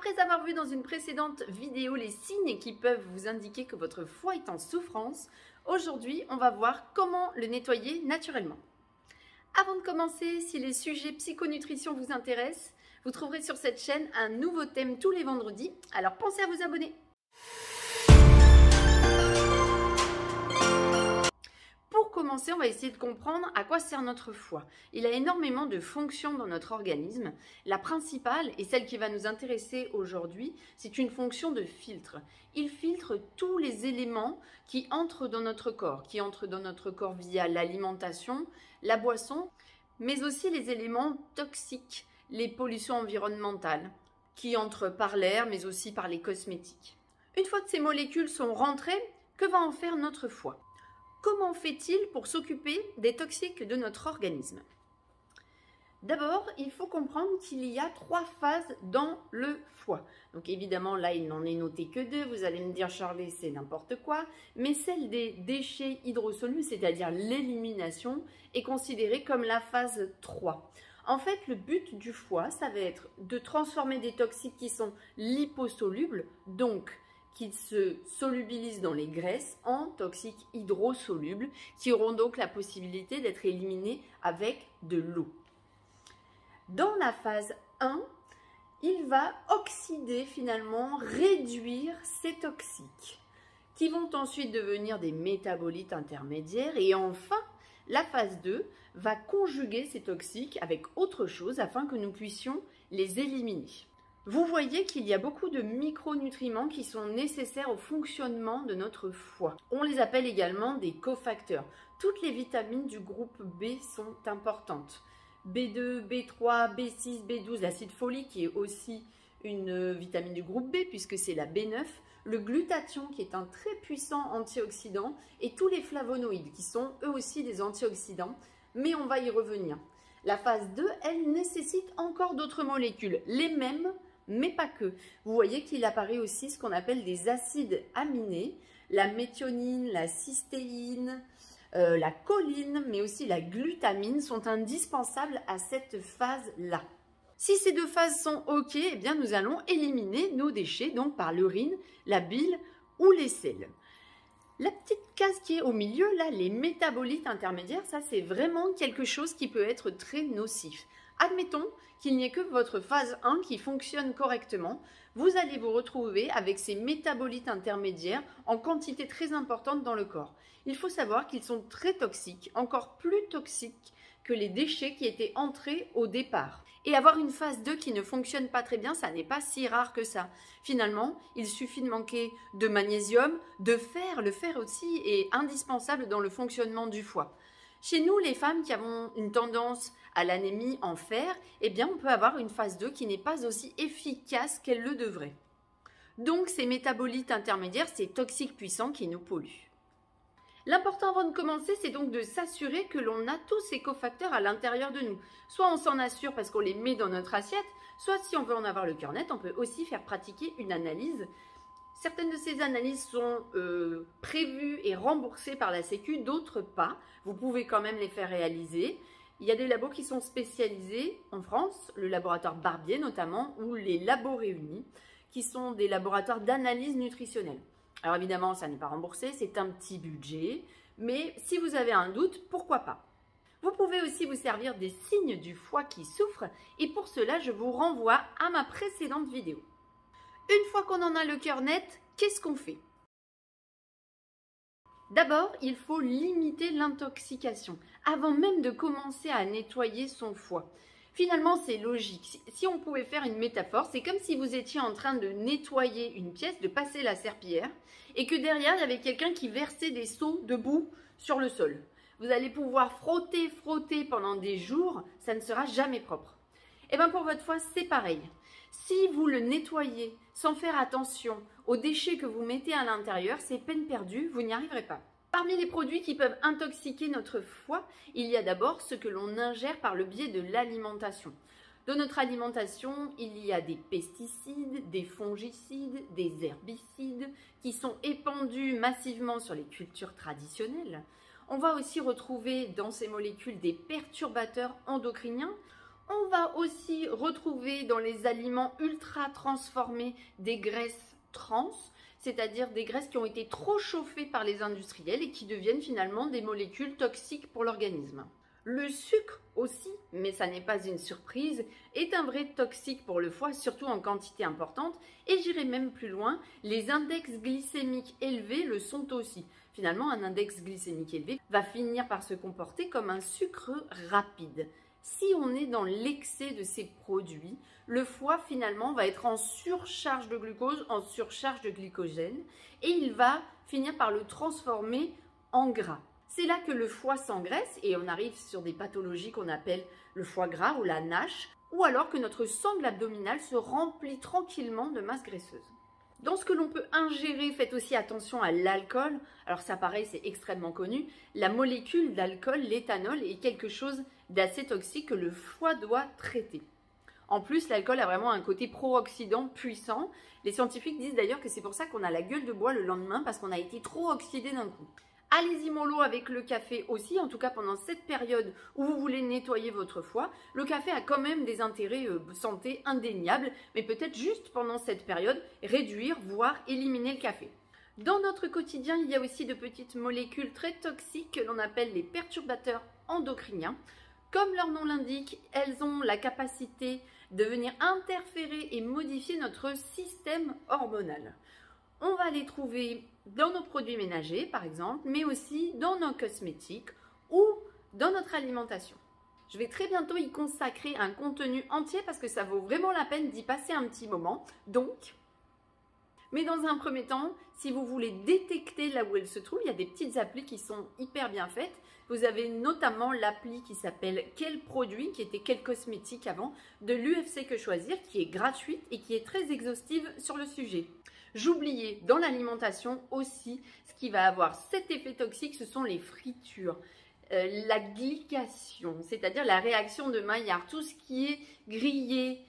Après avoir vu dans une précédente vidéo les signes qui peuvent vous indiquer que votre foie est en souffrance, aujourd'hui on va voir comment le nettoyer naturellement. Avant de commencer, si les sujets psychonutrition vous intéressent, vous trouverez sur cette chaîne un nouveau thème tous les vendredis, alors pensez à vous abonner. Pour commencer, on va essayer de comprendre à quoi sert notre foie. Il a énormément de fonctions dans notre organisme. La principale, et celle qui va nous intéresser aujourd'hui, c'est une fonction de filtre. Il filtre tous les éléments qui entrent dans notre corps, via l'alimentation, la boisson, mais aussi les éléments toxiques, les pollutions environnementales, qui entrent par l'air, mais aussi par les cosmétiques. Une fois que ces molécules sont rentrées, que va en faire notre foie ? Comment fait-il pour s'occuper des toxiques de notre organisme? D'abord, il faut comprendre qu'il y a 3 phases dans le foie. Donc évidemment, là, il n'en est noté que 2. Vous allez me dire, Charlie, c'est n'importe quoi. Mais celle des déchets hydrosolubles, c'est-à-dire l'élimination, est considérée comme la phase 3. En fait, le but du foie, ça va être de transformer des toxiques qui sont liposolubles, donc qui se solubilisent dans les graisses en toxiques hydrosolubles qui auront donc la possibilité d'être éliminés avec de l'eau. Dans la phase 1, il va oxyder finalement, réduire ces toxiques qui vont ensuite devenir des métabolites intermédiaires et enfin, la phase 2 va conjuguer ces toxiques avec autre chose afin que nous puissions les éliminer. Vous voyez qu'il y a beaucoup de micronutriments qui sont nécessaires au fonctionnement de notre foie. On les appelle également des cofacteurs. Toutes les vitamines du groupe B sont importantes. B2, B3, B6, B12, l'acide folique qui est aussi une vitamine du groupe B puisque c'est la B9, le glutathion qui est un très puissant antioxydant et tous les flavonoïdes qui sont eux aussi des antioxydants, mais on va y revenir. La phase 2, elle nécessite encore d'autres molécules, les mêmes mais pas que. Vous voyez qu'il apparaît aussi ce qu'on appelle des acides aminés, la méthionine, la cystéine, la choline, mais aussi la glutamine sont indispensables à cette phase-là. Si ces 2 phases sont OK, eh bien nous allons éliminer nos déchets, donc par l'urine, la bile ou les selles. La petite case qui est au milieu, là, les métabolites intermédiaires, ça c'est vraiment quelque chose qui peut être très nocif. Admettons qu'il n'y ait que votre phase 1 qui fonctionne correctement. Vous allez vous retrouver avec ces métabolites intermédiaires en quantité très importante dans le corps. Il faut savoir qu'ils sont très toxiques, encore plus toxiques que les déchets qui étaient entrés au départ. Et avoir une phase 2 qui ne fonctionne pas très bien, ça n'est pas si rare que ça. Finalement, il suffit de manquer de magnésium, de fer. Le fer aussi est indispensable dans le fonctionnement du foie. Chez nous, les femmes qui avons une tendance à l'anémie en fer, eh bien, on peut avoir une phase 2 qui n'est pas aussi efficace qu'elle le devrait. Donc, ces métabolites intermédiaires, ces toxiques puissants qui nous polluent. L'important avant de commencer, c'est donc de s'assurer que l'on a tous ces cofacteurs à l'intérieur de nous. Soit on s'en assure parce qu'on les met dans notre assiette, soit si on veut en avoir le cœur net, on peut aussi faire pratiquer une analyse. Certaines de ces analyses sont prévues et remboursées par la Sécu, d'autres pas. Vous pouvez quand même les faire réaliser. Il y a des labos qui sont spécialisés en France, le laboratoire Barbier notamment, ou les labos réunis, qui sont des laboratoires d'analyse nutritionnelle. Alors évidemment, ça n'est pas remboursé, c'est un petit budget, mais si vous avez un doute, pourquoi pas? Vous pouvez aussi vous servir des signes du foie qui souffre, et pour cela, je vous renvoie à ma précédente vidéo. Une fois qu'on en a le cœur net, qu'est-ce qu'on fait? D'abord, il faut limiter l'intoxication avant même de commencer à nettoyer son foie. Finalement, c'est logique. Si on pouvait faire une métaphore, c'est comme si vous étiez en train de nettoyer une pièce, de passer la serpillière, et que derrière, il y avait quelqu'un qui versait des seaux de boue sur le sol. Vous allez pouvoir frotter pendant des jours, ça ne sera jamais propre. Et bien pour votre foie, c'est pareil. Si vous le nettoyez sans faire attention aux déchets que vous mettez à l'intérieur, c'est peine perdue, vous n'y arriverez pas. Parmi les produits qui peuvent intoxiquer notre foie, il y a d'abord ce que l'on ingère par le biais de l'alimentation. Dans notre alimentation, il y a des pesticides, des fongicides, des herbicides qui sont épandus massivement sur les cultures traditionnelles. On va aussi retrouver dans ces molécules des perturbateurs endocriniens. On va aussi retrouver dans les aliments ultra transformés des graisses trans, c'est-à-dire des graisses qui ont été trop chauffées par les industriels et qui deviennent finalement des molécules toxiques pour l'organisme. Le sucre aussi, mais ça n'est pas une surprise, est un vrai toxique pour le foie, surtout en quantité importante, et j'irai même plus loin, les index glycémiques élevés le sont aussi. Finalement, un index glycémique élevé va finir par se comporter comme un sucre rapide. Si on est dans l'excès de ces produits, le foie finalement va être en surcharge de glucose, en surcharge de glycogène, et il va finir par le transformer en gras. C'est là que le foie s'engraisse et on arrive sur des pathologies qu'on appelle le foie gras ou la NASH, ou alors que notre sangle abdominale se remplit tranquillement de masse graisseuse. Dans ce que l'on peut ingérer, faites aussi attention à l'alcool. Alors ça pareil, c'est extrêmement connu. La molécule d'alcool, l'éthanol, est quelque chose d'assez toxique que le foie doit traiter. En plus, l'alcool a vraiment un côté pro-oxydant puissant. Les scientifiques disent d'ailleurs que c'est pour ça qu'on a la gueule de bois le lendemain, parce qu'on a été trop oxydé d'un coup. Allez-y mollo avec le café aussi, en tout cas pendant cette période où vous voulez nettoyer votre foie. Le café a quand même des intérêts santé indéniables, mais peut-être juste pendant cette période, réduire, voire éliminer le café. Dans notre quotidien, il y a aussi de petites molécules très toxiques que l'on appelle les perturbateurs endocriniens. Comme leur nom l'indique, elles ont la capacité de venir interférer et modifier notre système hormonal. On va les trouver dans nos produits ménagers, par exemple, mais aussi dans nos cosmétiques ou dans notre alimentation. Je vais très bientôt y consacrer un contenu entier parce que ça vaut vraiment la peine d'y passer un petit moment. Mais dans un premier temps, si vous voulez détecter là où elles se trouvent, il y a des petites applis qui sont hyper bien faites. Vous avez notamment l'appli qui s'appelle Quel produit, qui était Quel cosmétique avant, de l'UFC Que Choisir, qui est gratuite et qui est très exhaustive sur le sujet. J'oubliais, dans l'alimentation aussi, ce qui va avoir cet effet toxique, ce sont les fritures. La glycation, c'est-à-dire la réaction de Maillard, tout ce qui est grillé,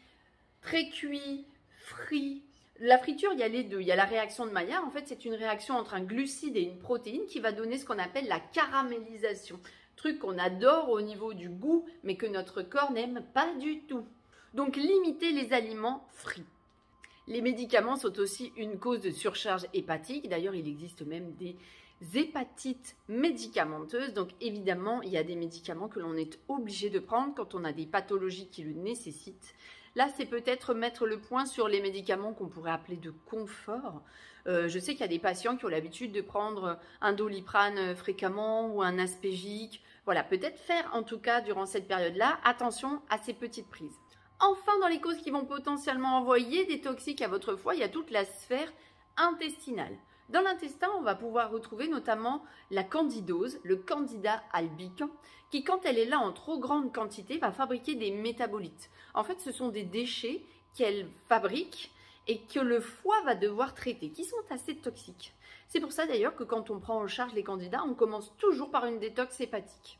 très cuit, frit. La friture, il y a les deux. Il y a la réaction de Maillard, en fait, c'est une réaction entre un glucide et une protéine qui va donner ce qu'on appelle la caramélisation. Truc qu'on adore au niveau du goût, mais que notre corps n'aime pas du tout. Donc, limitez les aliments frits. Les médicaments sont aussi une cause de surcharge hépatique. D'ailleurs, il existe même des hépatites médicamenteuses. Donc, évidemment, il y a des médicaments que l'on est obligé de prendre quand on a des pathologies qui le nécessitent. Là, c'est peut-être mettre le point sur les médicaments qu'on pourrait appeler de confort. Je sais qu'il y a des patients qui ont l'habitude de prendre un Doliprane fréquemment ou un Aspégique. Voilà, peut-être faire en tout cas durant cette période-là attention à ces petites prises. Enfin, dans les causes qui vont potentiellement envoyer des toxiques à votre foie, il y a toute la sphère intestinale. Dans l'intestin, on va pouvoir retrouver notamment la candidose, le candida albicans, qui quand elle est là en trop grande quantité, va fabriquer des métabolites. En fait, ce sont des déchets qu'elle fabrique et que le foie va devoir traiter, qui sont assez toxiques. C'est pour ça d'ailleurs que quand on prend en charge les candidats, on commence toujours par une détox hépatique.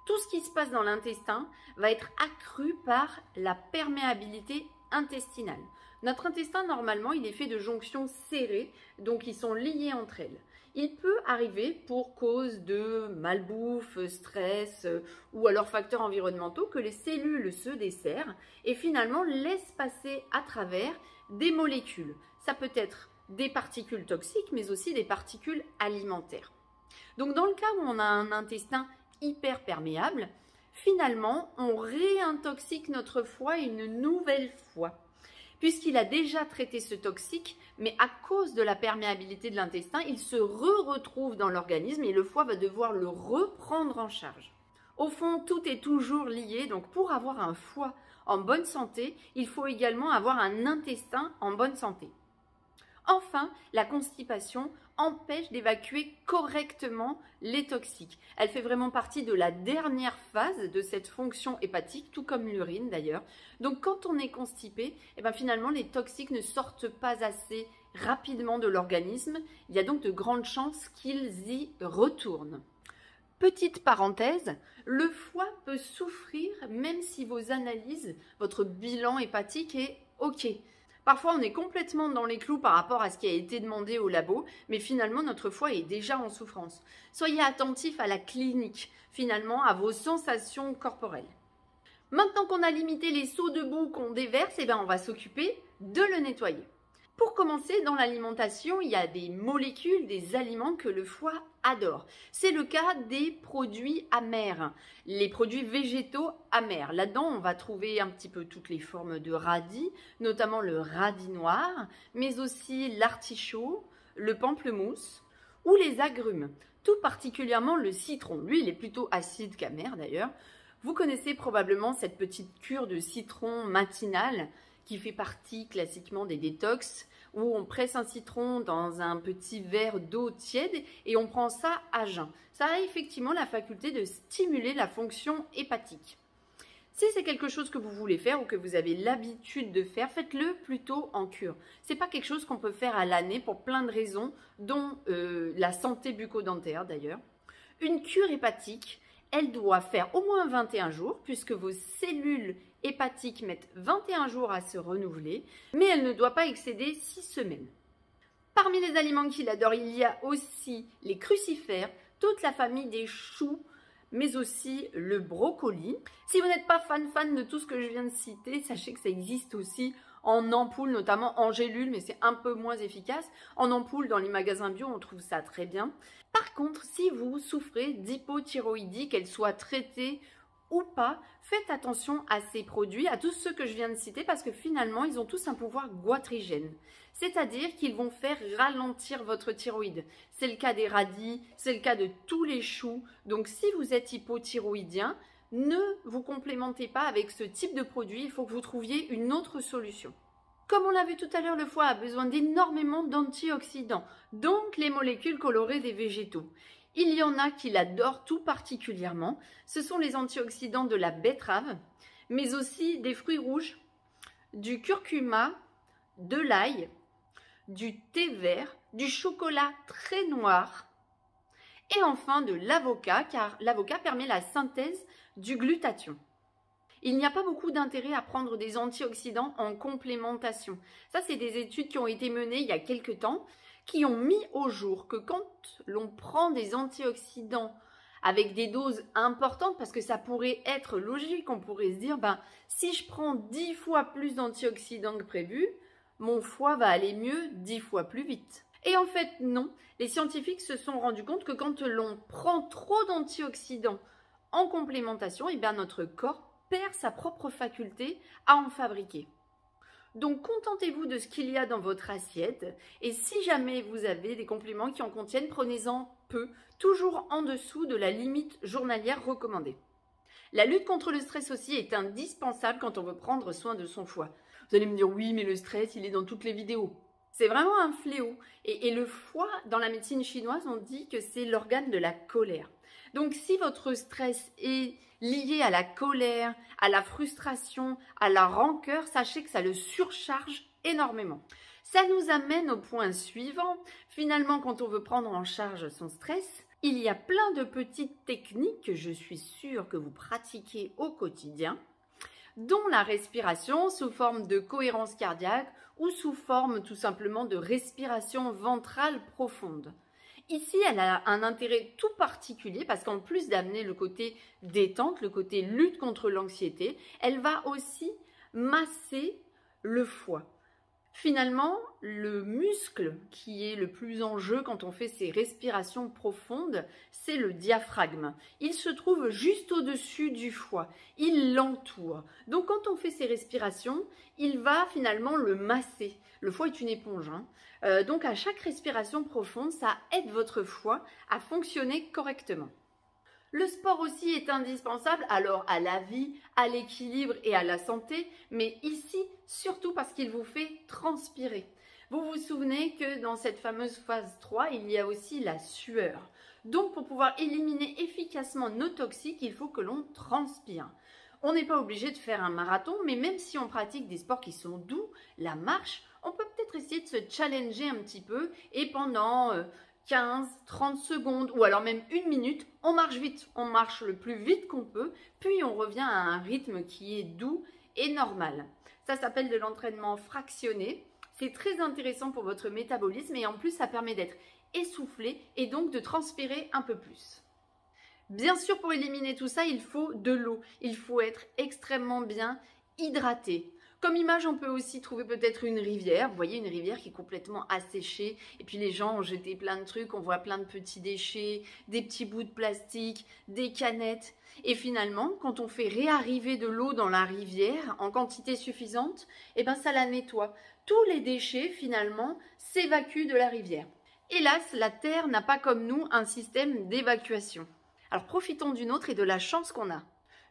Tout ce qui se passe dans l'intestin va être accru par la perméabilité intestinale. Notre intestin, normalement, il est fait de jonctions serrées, donc ils sont liés entre elles. Il peut arriver, pour cause de malbouffe, stress ou alors facteurs environnementaux, que les cellules se desserrent et finalement laissent passer à travers des molécules. Ça peut être des particules toxiques, mais aussi des particules alimentaires. Donc dans le cas où on a un intestin hyper perméable, finalement, on réintoxique notre foie une nouvelle fois, puisqu'il a déjà traité ce toxique, mais à cause de la perméabilité de l'intestin, il se retrouve dans l'organisme et le foie va devoir le reprendre en charge. Au fond, tout est toujours lié, donc pour avoir un foie en bonne santé, il faut également avoir un intestin en bonne santé. Enfin, la constipation empêche d'évacuer correctement les toxiques. Elle fait vraiment partie de la dernière phase de cette fonction hépatique, tout comme l'urine d'ailleurs. Donc quand on est constipé, finalement les toxiques ne sortent pas assez rapidement de l'organisme. Il y a donc de grandes chances qu'ils y retournent. Petite parenthèse, le foie peut souffrir même si vos analyses, votre bilan hépatique est OK. Parfois, on est complètement dans les clous par rapport à ce qui a été demandé au labo, mais finalement, notre foie est déjà en souffrance. Soyez attentifs à la clinique, finalement, à vos sensations corporelles. Maintenant qu'on a limité les seaux de boue qu'on déverse, on va s'occuper de le nettoyer. Pour commencer, dans l'alimentation, il y a des molécules, des aliments que le foie adore. C'est le cas des produits amers, les produits végétaux amers. Là-dedans, on va trouver un petit peu toutes les formes de radis, notamment le radis noir, mais aussi l'artichaut, le pamplemousse ou les agrumes. Tout particulièrement le citron. Lui, il est plutôt acide qu'amer d'ailleurs. Vous connaissez probablement cette petite cure de citron matinale qui fait partie classiquement des détox, où on presse un citron dans un petit verre d'eau tiède et on prend ça à jeun. Ça a effectivement la faculté de stimuler la fonction hépatique. Si c'est quelque chose que vous voulez faire ou que vous avez l'habitude de faire, faites-le plutôt en cure. Ce n'est pas quelque chose qu'on peut faire à l'année pour plein de raisons, dont la santé bucco-dentaire d'ailleurs. Une cure hépatique, elle doit faire au moins 21 jours, puisque vos cellules hépatiques mettent 21 jours à se renouveler, mais elle ne doit pas excéder 6 semaines. Parmi les aliments qu'il adore, il y a aussi les crucifères, toute la famille des choux, mais aussi le brocoli. Si vous n'êtes pas fan de tout ce que je viens de citer, sachez que ça existe aussi en ampoule, notamment en gélule, mais c'est un peu moins efficace. En ampoule, dans les magasins bio, on trouve ça très bien. Par contre, si vous souffrez d'hypothyroïdie, qu'elle soit traitée ou pas, faites attention à ces produits, à tous ceux que je viens de citer, parce que finalement, ils ont tous un pouvoir goitrigène. C'est-à-dire qu'ils vont faire ralentir votre thyroïde. C'est le cas des radis, c'est le cas de tous les choux. Donc, si vous êtes hypothyroïdien, ne vous complémentez pas avec ce type de produit. Il faut que vous trouviez une autre solution. Comme on l'a vu tout à l'heure, le foie a besoin d'énormément d'antioxydants, donc les molécules colorées des végétaux. Il y en a qui l'adorent tout particulièrement. Ce sont les antioxydants de la betterave, mais aussi des fruits rouges, du curcuma, de l'ail, du thé vert, du chocolat très noir et enfin de l'avocat, car l'avocat permet la synthèse du glutathion. Il n'y a pas beaucoup d'intérêt à prendre des antioxydants en complémentation. Ça, c'est des études qui ont été menées il y a quelques temps, qui ont mis au jour que quand l'on prend des antioxydants avec des doses importantes, parce que ça pourrait être logique, on pourrait se dire, si je prends 10 fois plus d'antioxydants que prévu, mon foie va aller mieux 10 fois plus vite. Et en fait, non. Les scientifiques se sont rendus compte que quand l'on prend trop d'antioxydants en complémentation, notre corps perd sa propre faculté à en fabriquer. Donc, contentez-vous de ce qu'il y a dans votre assiette et si jamais vous avez des compléments qui en contiennent, prenez-en peu, toujours en dessous de la limite journalière recommandée. La lutte contre le stress aussi est indispensable quand on veut prendre soin de son foie. Vous allez me dire, oui, mais le stress, il est dans toutes les vidéos. C'est vraiment un fléau. Et le foie, dans la médecine chinoise, on dit que c'est l'organe de la colère. Donc, si votre stress est lié à la colère, à la frustration, à la rancœur, sachez que ça le surcharge énormément. Ça nous amène au point suivant. Finalement, quand on veut prendre en charge son stress, il y a plein de petites techniques que je suis sûre que vous pratiquez au quotidien, dont la respiration sous forme de cohérence cardiaque ou sous forme tout simplement de respiration ventrale profonde. Ici, elle a un intérêt tout particulier parce qu'en plus d'amener le côté détente, le côté lutte contre l'anxiété, elle va aussi masser le foie. Finalement, le muscle qui est le plus en jeu quand on fait ces respirations profondes, c'est le diaphragme. Il se trouve juste au-dessus du foie, il l'entoure. Donc quand on fait ces respirations, il va finalement le masser. Le foie est une éponge, donc à chaque respiration profonde, ça aide votre foie à fonctionner correctement. Le sport aussi est indispensable, alors à la vie, à l'équilibre et à la santé, mais ici, surtout parce qu'il vous fait transpirer. Vous vous souvenez que dans cette fameuse phase 3, il y a aussi la sueur. Donc pour pouvoir éliminer efficacement nos toxiques, il faut que l'on transpire. On n'est pas obligé de faire un marathon, mais même si on pratique des sports qui sont doux, la marche, on peut peut-être essayer de se challenger un petit peu et pendant 15, 30 secondes ou alors même 1 minute, on marche vite, on marche le plus vite qu'on peut, puis on revient à un rythme qui est doux et normal. Ça s'appelle de l'entraînement fractionné. C'est très intéressant pour votre métabolisme et en plus ça permet d'être essoufflé et donc de transpirer un peu plus. Bien sûr, pour éliminer tout ça, il faut de l'eau. Il faut être extrêmement bien hydraté. Comme image, on peut aussi trouver peut-être une rivière. Vous voyez, une rivière qui est complètement asséchée. Et puis les gens ont jeté plein de trucs. On voit plein de petits déchets, des petits bouts de plastique, des canettes. Et finalement, quand on fait réarriver de l'eau dans la rivière en quantité suffisante, eh ben ça la nettoie. Tous les déchets, finalement, s'évacuent de la rivière. Hélas, la Terre n'a pas comme nous un système d'évacuation. Alors profitons d'une autre et de la chance qu'on a.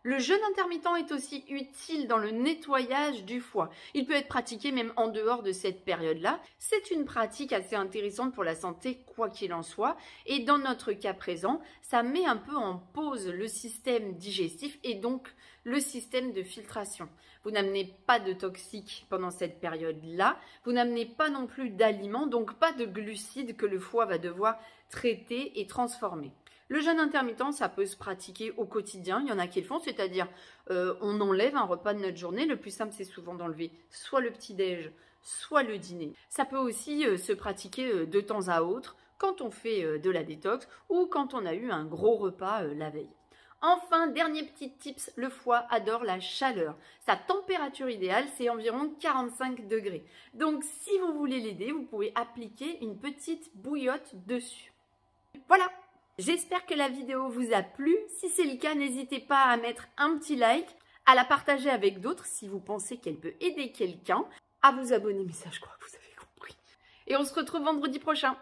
Le jeûne intermittent est aussi utile dans le nettoyage du foie. Il peut être pratiqué même en dehors de cette période-là. C'est une pratique assez intéressante pour la santé, quoi qu'il en soit. Et dans notre cas présent, ça met un peu en pause le système digestif et donc le système de filtration. Vous n'amenez pas de toxiques pendant cette période-là. Vous n'amenez pas non plus d'aliments, donc pas de glucides que le foie va devoir traiter et transformer. Le jeûne intermittent, ça peut se pratiquer au quotidien. Il y en a qui le font, c'est-à-dire on enlève un repas de notre journée. Le plus simple, c'est souvent d'enlever soit le petit-déj, soit le dîner. Ça peut aussi se pratiquer de temps à autre quand on fait de la détox ou quand on a eu un gros repas la veille. Enfin, dernier petit tips, le foie adore la chaleur. Sa température idéale, c'est environ 45 degrés. Donc, si vous voulez l'aider, vous pouvez appliquer une petite bouillotte dessus. Voilà! J'espère que la vidéo vous a plu. Si c'est le cas, n'hésitez pas à mettre un petit like, à la partager avec d'autres si vous pensez qu'elle peut aider quelqu'un, à vous abonner, mais ça je crois que vous avez compris. Et on se retrouve vendredi prochain.